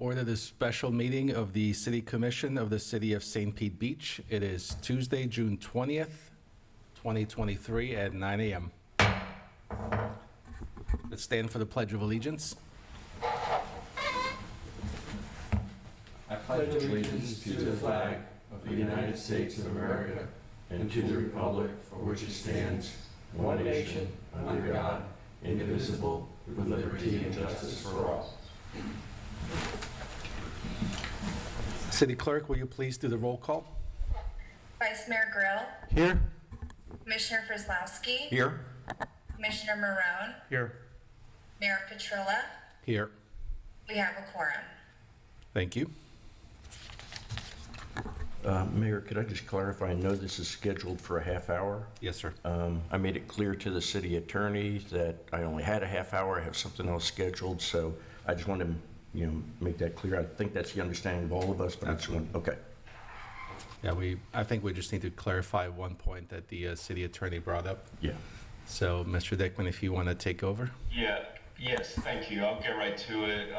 Order the special meeting of the City Commission of the City of St. Pete Beach. It is Tuesday, June 20th, 2023 at 9 a.m. Let's stand for the Pledge of Allegiance. I pledge allegiance to the flag of the United States of America and to the republic for which it stands, one nation, under God, indivisible, with liberty and justice for all. City Clerk, will you please do the roll call? Vice Mayor Grill. Here. Commissioner Frislowski. Here. Commissioner Marone. Here. Mayor Petrilla. Here. We have a quorum. Thank you. Mayor, could I just clarify? I know this is scheduled for a half hour. Yes, sir. I made it clear to the city attorney that I only had a half hour. I have something else scheduled, so I just want to, make that clear. I think that's the understanding of all of us, but I just want, okay. Yeah, I think we just need to clarify one point that the city attorney brought up. Yeah. So, Mr. Dickman, if you want to take over. Yes, thank you. I'll get right to it.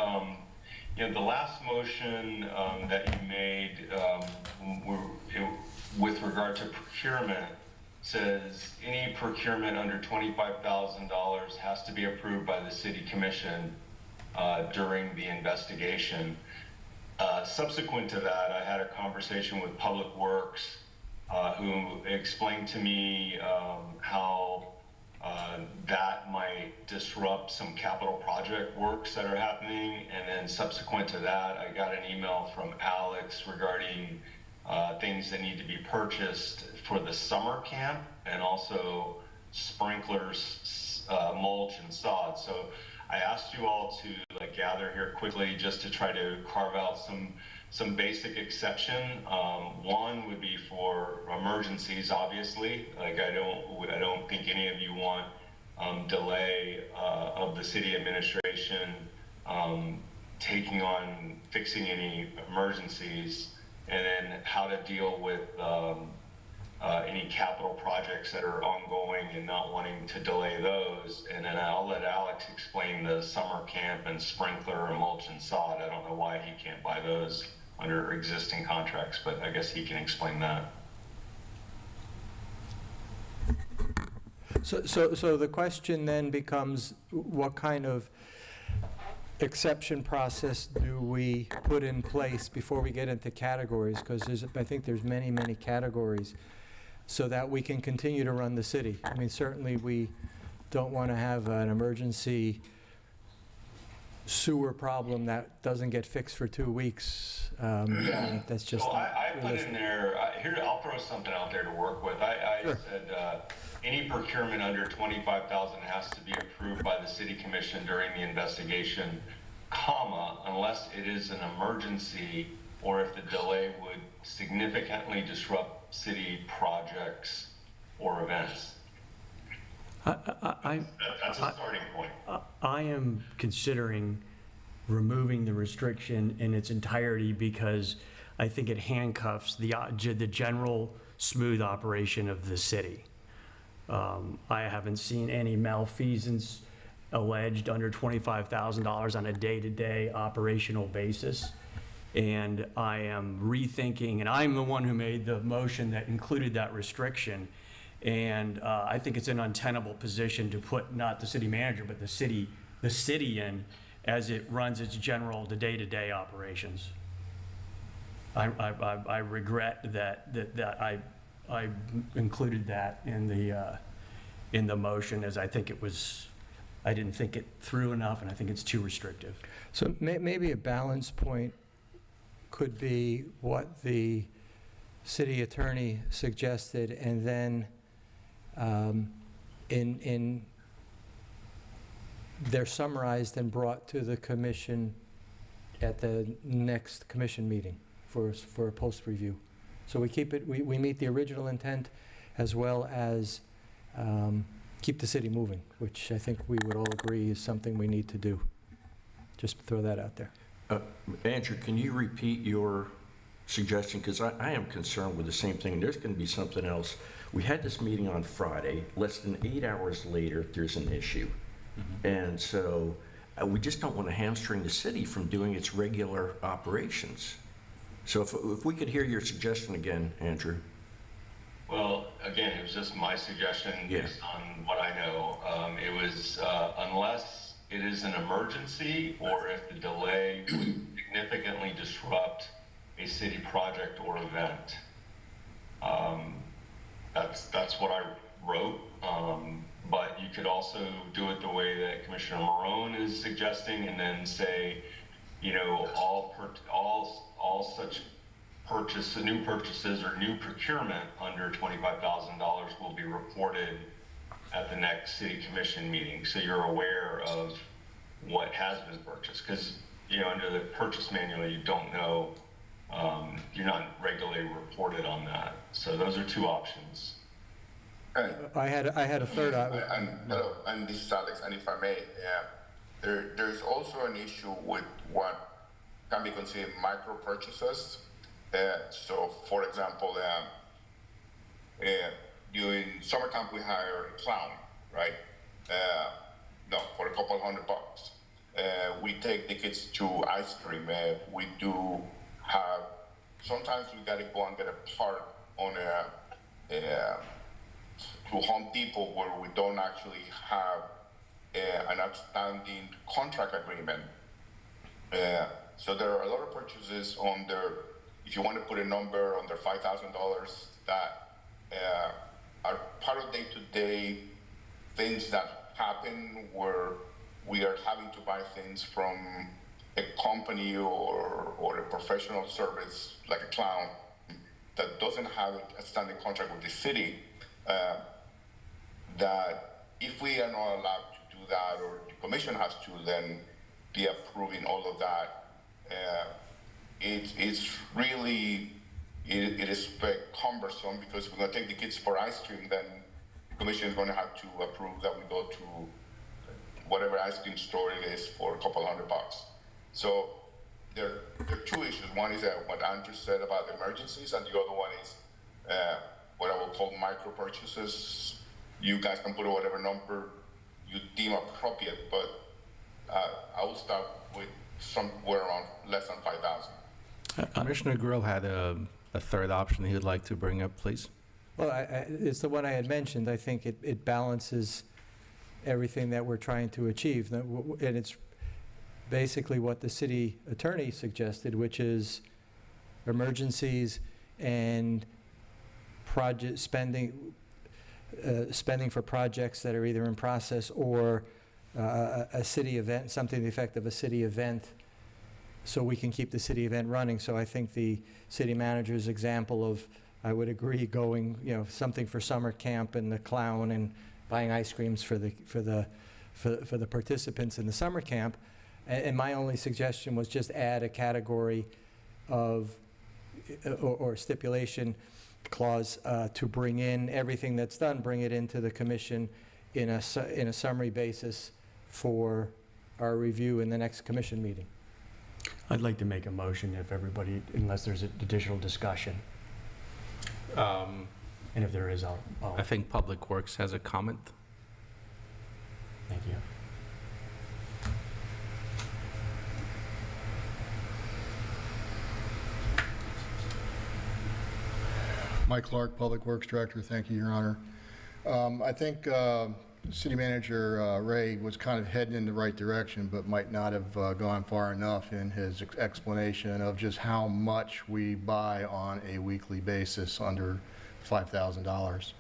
The last motion that you made with regard to procurement says any procurement under $25,000 has to be approved by the City Commission during the investigation. Subsequent to that, I had a conversation with Public Works who explained to me how that might disrupt some capital project works that are happening. And then subsequent to that, I got an email from Alex regarding things that need to be purchased for the summer camp and also sprinklers, mulch and sod. So I asked you all to gather here quickly just to try to carve out some basic exception. One would be for emergencies, obviously. I don't think any of you want delay of the city administration taking on fixing any emergencies, and then how to deal with any capital projects that are ongoing and not wanting to delay those. And then I'll let Alex explain the summer camp and sprinkler and mulch and sod. I don't know why he can't buy those under existing contracts, but I guess he can explain that. So the question then becomes, what kind of exception process do we put in place before we get into categories? Because I think there's many categories, so that we can continue to run the city. I mean, certainly we don't want to have an emergency sewer problem that doesn't get fixed for 2 weeks. That's just so I put in there, here, I'll throw something out there to work with. I Sure. said any procurement under $25,000 has to be approved by the City Commission during the investigation, unless it is an emergency or if the delay would significantly disrupt city projects or events. That's a starting point. I am considering removing the restriction in its entirety because I think it handcuffs the general smooth operation of the city. I haven't seen any malfeasance alleged under $25,000 on a day-to-day operational basis. And I am rethinking, and I'm the one who made the motion that included that restriction. And I think it's an untenable position to put not the city manager, but the city in as it runs its the day-to-day operations. I regret that I included that in the motion, as I think I didn't think it through enough, and I think it's too restrictive. So maybe a balance point could be what the city attorney suggested, and then they're summarized and brought to the commission at the next commission meeting for a post review. So we keep it, we meet the original intent as well as keep the city moving, which I think we would all agree is something we need to do. Just throw that out there. Andrew, can you repeat your suggestion? Because I am concerned with the same thing. There's going to be something else. We had this meeting on Friday. Less than 8 hours later, there's an issue. Mm-hmm. And so we just don't want to hamstring the city from doing its regular operations. So if we could hear your suggestion again, Andrew. Well, again, it was just my suggestion Yeah. based on what I know. It was unless it is an emergency or if the delay would significantly disrupt a city project or event. That's what I wrote. But you could also do it the way that Commissioner Marone is suggesting, and then say, you know, all such new purchases or new procurement under $25,000 will be reported at the next city commission meeting, so you're aware of what has been purchased. Because, you know, under the purchase manual, you don't know, you're not regularly reported on that. So those are two options. Right. I had a third option. Hello, and this is Alex, and if I may, there's also an issue with what can be considered micro purchases. So, for example, during summer camp we hire a clown, right? No, for a couple $100. We take the kids to ice cream. We do have, sometimes we gotta go and get a part on to Home Depot where we don't actually have an outstanding contract agreement. So there are a lot of purchases on there. If you want to put a number under $5,000 that are part of day-to-day things that happen where we are having to buy things from a company or a professional service like a clown that doesn't have a standing contract with the city, that if we are not allowed to do that, or the commission has to then be approving all of that, it's really, it is very cumbersome, because if we're going to take the kids for ice cream, then the commission is going to have to approve that we go to whatever ice cream store it is for a couple $100. So there are two issues. One is what Andrew said about the emergencies, and the other one is what I will call micro purchases. You guys can put whatever number you deem appropriate, but I will start with somewhere around less than 5,000. Commissioner Grill had a third option he would like to bring up, please. Well, it's the one I had mentioned. I think it balances everything that we're trying to achieve. And it's basically what the city attorney suggested, which is emergencies and project spending for projects that are either in process or a city event, something to the effect of a city event, so we can keep the city event running. So I think the city manager's example of, I would agree, going, you know, something for summer camp and the clown and buying ice creams for the participants in the summer camp. And my only suggestion was just add a category of, or stipulation clause to bring in everything that's done, bring it into the commission in a summary basis for our review in the next commission meeting. I'd like to make a motion if everybody, unless there's additional discussion. And if there is, I'll I think Public Works has a comment. Thank you. Mike Clark, Public Works Director. Thank you, Your Honor. I think City Manager Ray was kind of heading in the right direction, but might not have gone far enough in his explanation of just how much we buy on a weekly basis under $5,000.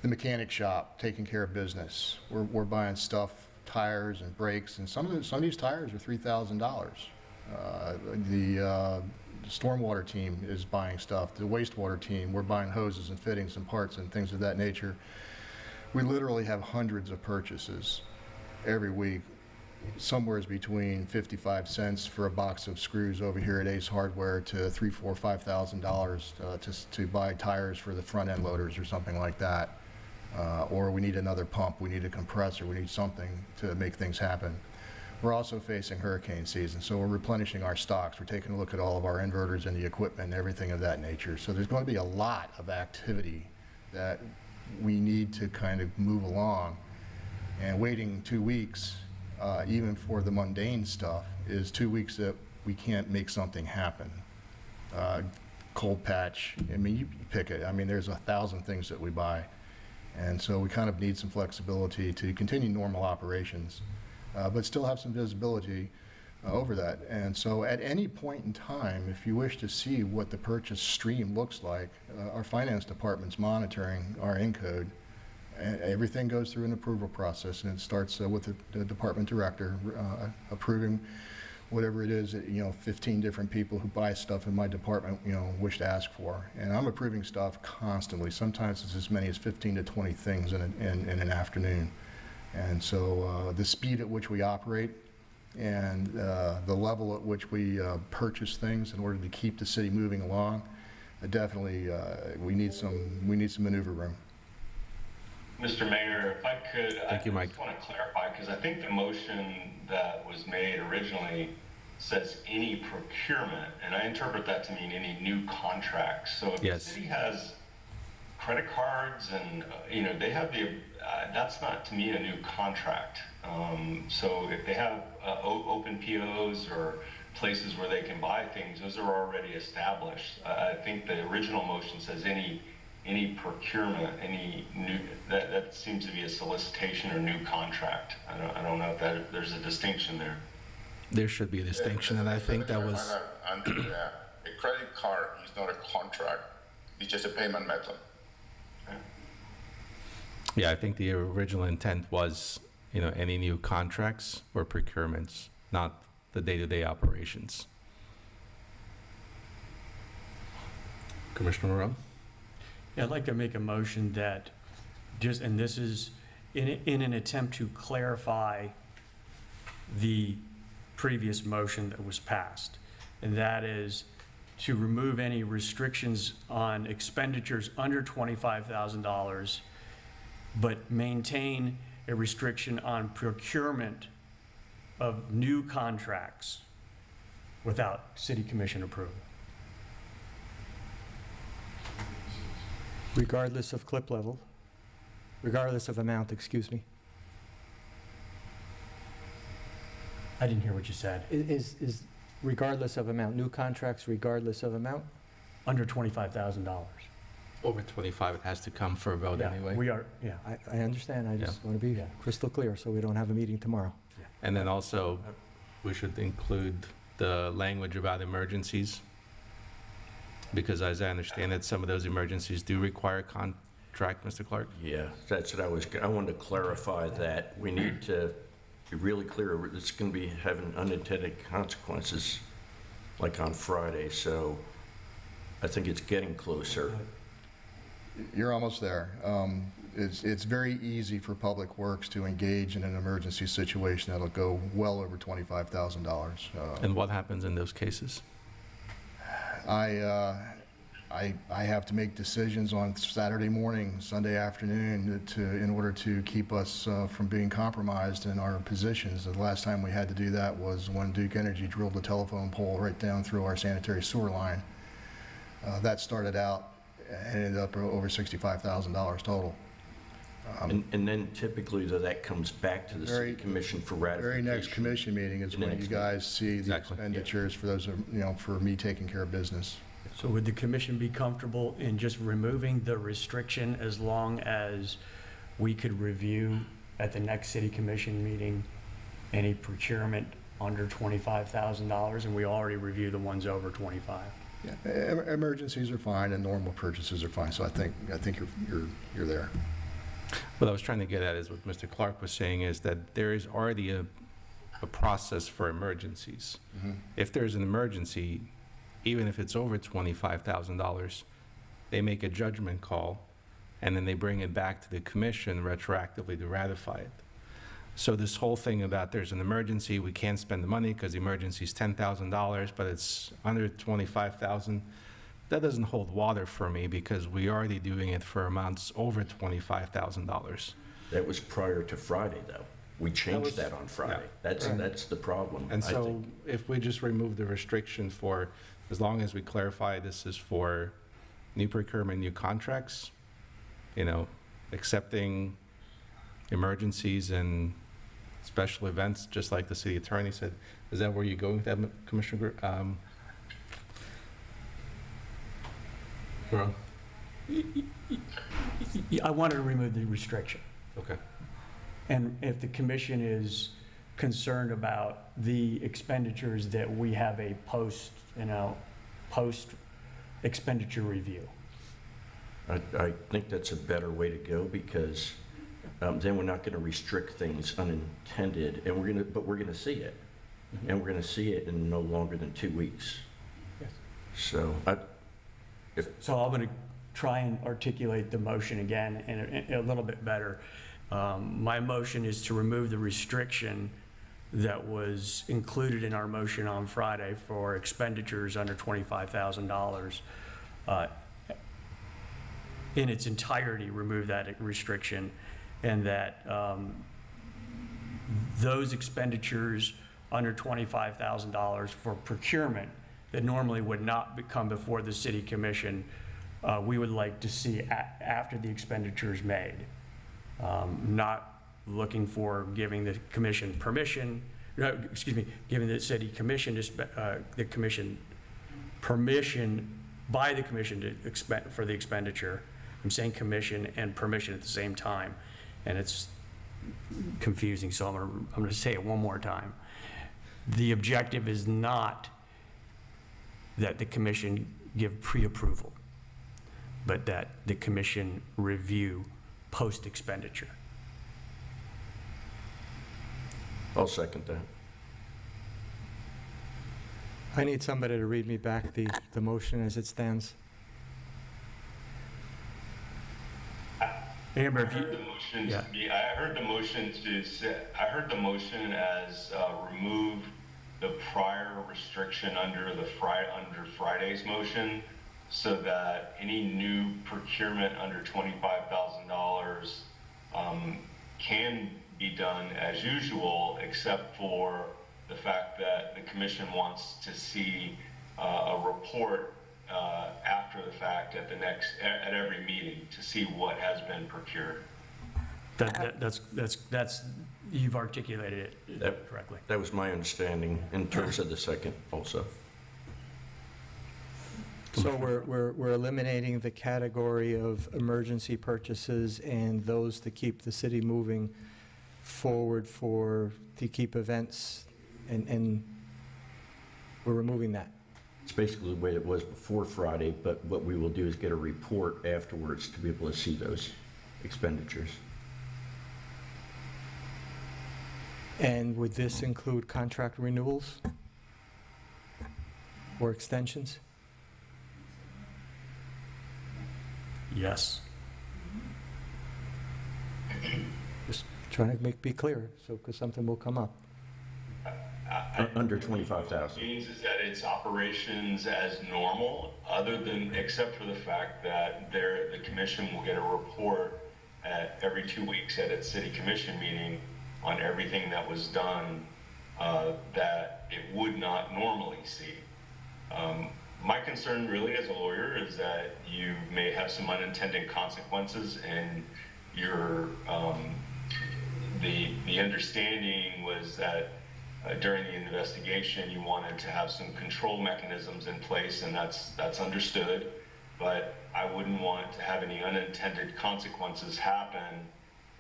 The mechanic shop, taking care of business. We're buying stuff, tires and brakes, and some of these tires are $3,000. The stormwater team is buying stuff. The wastewater team, we're buying hoses and fittings and parts and things of that nature. We literally have hundreds of purchases every week. Somewhere is between 55 cents for a box of screws over here at Ace Hardware to $3,000, $4,000, $5,000 to buy tires for the front end loaders or something like that. Or we need another pump, we need a compressor, we need something to make things happen. We're also facing hurricane season, so we're replenishing our stocks. We're taking a look at all of our inverters and the equipment and everything of that nature. So there's going to be a lot of activity that we need to kind of move along. And waiting 2 weeks even for the mundane stuff, is 2 weeks that we can't make something happen. Cold patch, I mean, you pick it. I mean, there's 1,000 things that we buy. And so we kind of need some flexibility to continue normal operations, but still have some visibility over that. And so at any point in time, if you wish to see what the purchase stream looks like, our finance department's monitoring our encode. Everything goes through an approval process, and it starts with the department director approving whatever it is that, 15 different people who buy stuff in my department, wish to ask for. And I'm approving stuff constantly. Sometimes it's as many as 15 to 20 things in an afternoon. And so the speed at which we operate and the level at which we purchase things in order to keep the city moving along, definitely we need some maneuver room. Mr. Mayor, if I could, Thank you, Mike. just want to clarify, because I think the motion that was made originally says any procurement, and I interpret that to mean any new contracts. So if Yes. the city has credit cards and, they have that's not to me a new contract. So if they have open POs or places where they can buy things, those are already established. I think the original motion says any procurement, any new, that seems to be a solicitation or new contract. I don't know if there's a distinction there. There should be a distinction, and I think that was, A credit card is not a contract, it's just a payment method. yeah, I think the original intent was, any new contracts or procurements, not the day-to-day operations. Commissioner Morone? Yeah, I'd like to make a motion that and this is in an attempt to clarify the previous motion that was passed, and that is to remove any restrictions on expenditures under $25,000, but maintain a restriction on procurement of new contracts without city commission approval. Regardless of clip level, regardless of amount, excuse me. I didn't hear what you said. Is regardless of amount, new contracts regardless of amount? Under $25,000. Over 25, it has to come for a vote Yeah, anyway. we are, yeah. I understand, I just want to be crystal clear so we don't have a meeting tomorrow. And then also, we should include the language about emergencies, because as I understand it, some of those emergencies do require a contract, Mr. Clark? Yeah, that's what I wanted to clarify that. We need to be really clear. It's going to be having unintended consequences like on Friday, so I think it's getting closer. You're almost there. It's very easy for Public Works to engage in an emergency situation that'll go well over $25,000. And what happens in those cases? I have to make decisions on Saturday morning, Sunday afternoon in order to keep us from being compromised in our positions. The last time we had to do that was when Duke Energy drilled the telephone pole right down through our sanitary sewer line. That started out and ended up over $65,000 total. And then typically that comes back to the city commission for ratification. Very next commission meeting is when you guys see the Exactly. expenditures for those, for me taking care of business. So would the commission be comfortable in just removing the restriction as long as we could review at the next city commission meeting any procurement under $25,000, and we already reviewed the ones over 25? Yeah, emergencies are fine and normal purchases are fine. So I think you're there. What I was trying to get at is what Mr. Clark was saying is that there is already a process for emergencies. Mm-hmm. If there's an emergency, even if it's over $25,000, they make a judgment call, and then they bring it back to the commission retroactively to ratify it. So this whole thing about there's an emergency, we can't spend the money because the emergency is $10,000, but it's under $25,000, that doesn't hold water for me because we're already doing it for amounts over $25,000. That was prior to Friday, though. We changed that on Friday. Yeah. That's the problem, And I so think. if we just remove the restriction for, as long as we clarify this is for new procurement, new contracts, accepting emergencies and special events, just like the city attorney said. Is that where you're going with that, Commissioner? Ron? I wanted to remove the restriction. Okay. And if the commission is concerned about the expenditures, that we have a post expenditure review. I think that's a better way to go, because then we're not going to restrict things unintended, and but we're going to see it. And we're going to see it in no longer than 2 weeks. Yes. So So I'm going to try and articulate the motion again and a little bit better. My motion is to remove the restriction that was included in our motion on Friday for expenditures under $25,000. In its entirety, remove that restriction, and that those expenditures under $25,000 for procurement that normally would not come before the city commission, we would like to see after the expenditures made. Not looking for giving the commission permission, giving the city commission, the commission permission by the commission to expend for the expenditure. I'm saying commission and permission at the same time, and it's confusing, so I'm going to say it one more time. The objective is not that the commission give pre-approval, but that the commission review post-expenditure. I'll second that. I need somebody to read me back the motion as it stands. Amber, I if you, heard the motion yeah. to be, I heard the motion to say, I heard the motion as remove the prior restriction under Friday's motion, so that any new procurement under $25,000 can be done as usual, except for the fact that the commission wants to see a report after the fact at every meeting to see what has been procured. That's you've articulated it correctly. That was my understanding in terms of the second also. So we're eliminating the category of emergency purchases and those to keep the city moving forward to keep events, and we're removing that. It's basically the way it was before Friday, but what we will do is get a report afterwards to be able to see those expenditures. And would this include contract renewals or extensions? Yes. Just trying to be clear, so because something will come up. Under 25,000. Means is that it's operations as normal, except for the fact that the commission will get a report every 2 weeks at its city commission meeting on everything that was done that it would not normally see. My concern really as a lawyer is that you may have some unintended consequences, and the understanding was that during the investigation you wanted to have some control mechanisms in place, and that's understood, but I wouldn't want to have any unintended consequences happen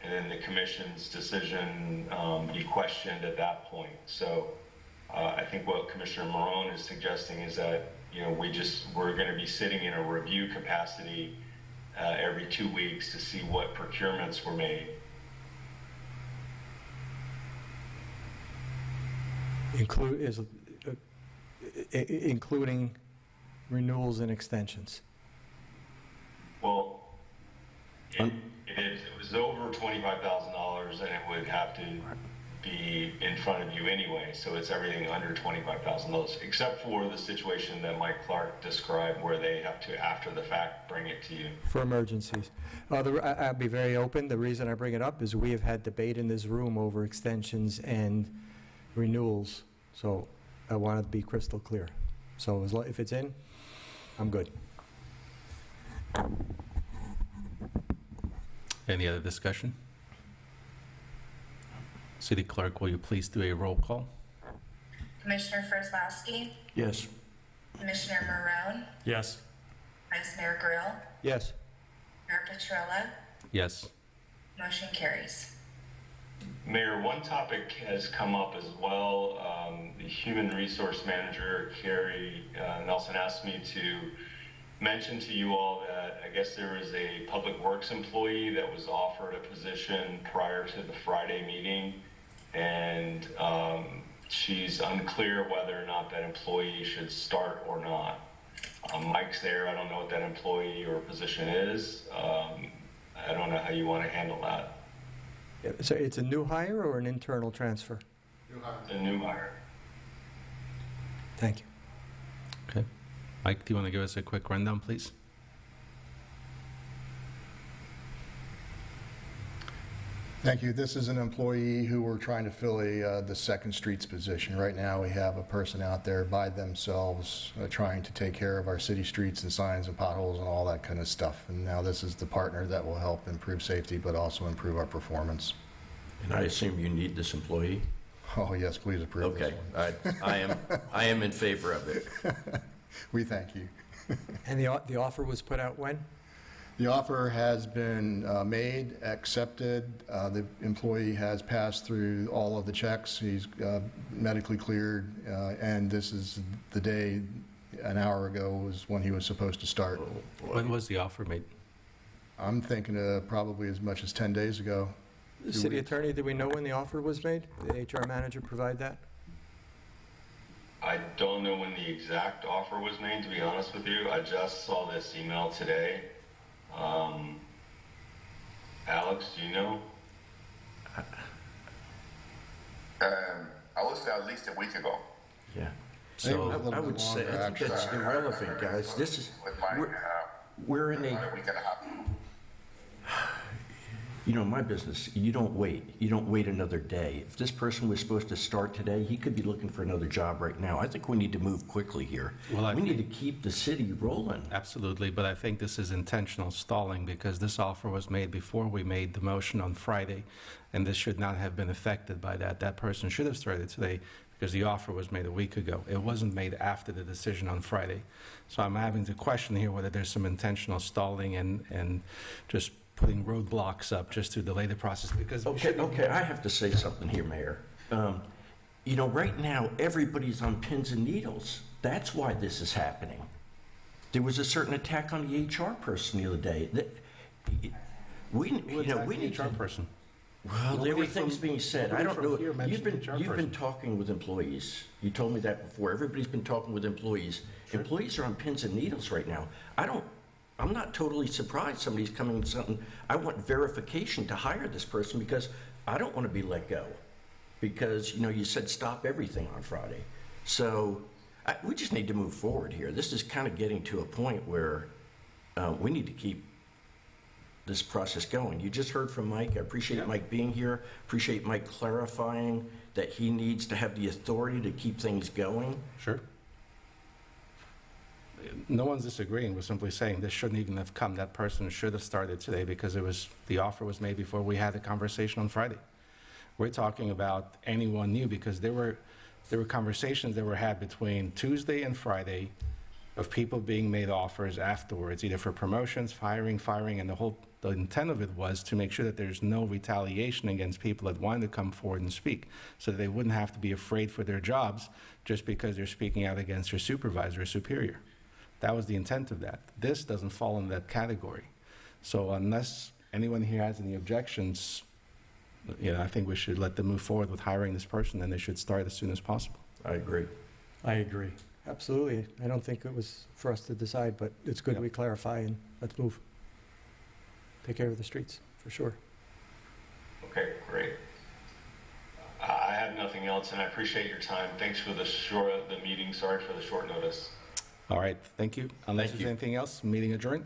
and then the commission's decision be questioned at that point. So I think what Commissioner Marone is suggesting is that we're going to be sitting in a review capacity every 2 weeks to see what procurements were made. Including renewals and extensions. Well, it was over $25,000, and it would have to be in front of you anyway. So it's everything under $25,000, except for the situation that Mike Clark described, where they have to, after the fact, bring it to you. For emergencies. I'll be very open. The reason I bring it up is we have had debate in this room over extensions and renewals. So I want to be crystal clear. So if it's in, I'm good. Any other discussion? City Clerk, will you please do a roll call? Commissioner Frislowski, Yes. Commissioner Marone, Yes. Vice Mayor Grill, Yes. Mayor Petrola, Yes. motion carries. Mayor, one topic has come up as well. The Human Resource Manager, Carrie Nelson, asked me to mention to you all that I guess there was a Public Works employee that was offered a position prior to the Friday meeting, and she's unclear whether or not that employee should start or not. Mike's there. I don't know what that employee or position is. I don't know how you want to handle that. Yeah, so it's a new hire or an internal transfer? The new hire. Thank you. Okay. Mike, do you want to give us a quick rundown, please? Thank you. This is an employee who we're trying to fill the Second Streets position. Right now, we have a person out there by themselves trying to take care of our city streets and signs and potholes and all that kind of stuff. And now this is the partner that will help improve safety, but also improve our performance. And I assume you need this employee? Oh, yes, please approve this Okay, one. I am in favor of it. We thank you. And the offer was put out when? The offer has been made, accepted. The employee has passed through all of the checks. He's medically cleared, and this is the day, an hour ago, was when he was supposed to start. When was the offer made? I'm thinking probably as much as 10 days ago. City Attorney, did we know when the offer was made? Did the HR manager provide that? I don't know when the exact offer was made, to be honest with you. I just saw this email today. Alex, do you know? I would say at least a week ago. Yeah. So- A little I bit would say, longer, I think that's actually. irrelevant, guys. This is, With my we're in about a, a week and a half. you know, in my business, you don't wait. You don't wait another day. If this person was supposed to start today, he could be looking for another job right now. I think we need to move quickly here. Well, I We need to keep the city rolling. Absolutely, but I think this is intentional stalling because this offer was made before we made the motion on Friday, and this should not have been affected by that. That person should have started today because the offer was made a week ago. It wasn't made after the decision on Friday. So I'm having to question here whether there's some intentional stalling and just putting roadblocks up just to delay the process because we Okay, shouldn't- okay, I have to say something here, Mayor. You know, right now, everybody's on pins and needles. That's why this is happening. There was a certain attack on the HR person the other day. We need HR to... person. Well, there were things being said. I don't know. Here mentioned HR You've been person. talking with employees. You told me that before. Everybody's been talking with employees. Employees are on pins and needles right now. I'm not totally surprised somebody's coming with something. I want verification to hire this person because I don't want to be let go. Because, you know, you said stop everything on Friday. So we just need to move forward here. This is kind of getting to a point where we need to keep this process going. You just heard from Mike. I appreciate Mike being here. Appreciate Mike clarifying that he needs to have the authority to keep things going. Sure. No one's disagreeing. We're simply saying this shouldn't even have come. That person should have started today because the offer was made before we had the conversation on Friday. We're talking about anyone new because there were conversations that were had between Tuesday and Friday of people being made offers afterwards, either for promotions, firing, and the intent of it was to make sure that there's no retaliation against people that wanted to come forward and speak so that they wouldn't have to be afraid for their jobs just because they're speaking out against their supervisor or superior. That was the intent of that. This doesn't fall in that category. So unless anyone here has any objections, you know, I think we should let them move forward with hiring this person, and they should start as soon as possible. I agree. I agree. Absolutely. I don't think it was for us to decide, but it's good Yeah. we clarify and let's move. Take care of the streets, for sure. Okay, great. I have nothing else, and I appreciate your time. Thanks for the meeting. Sorry for the short notice. All right, thank you. Unless Thank there's you. anything else, meeting adjourned.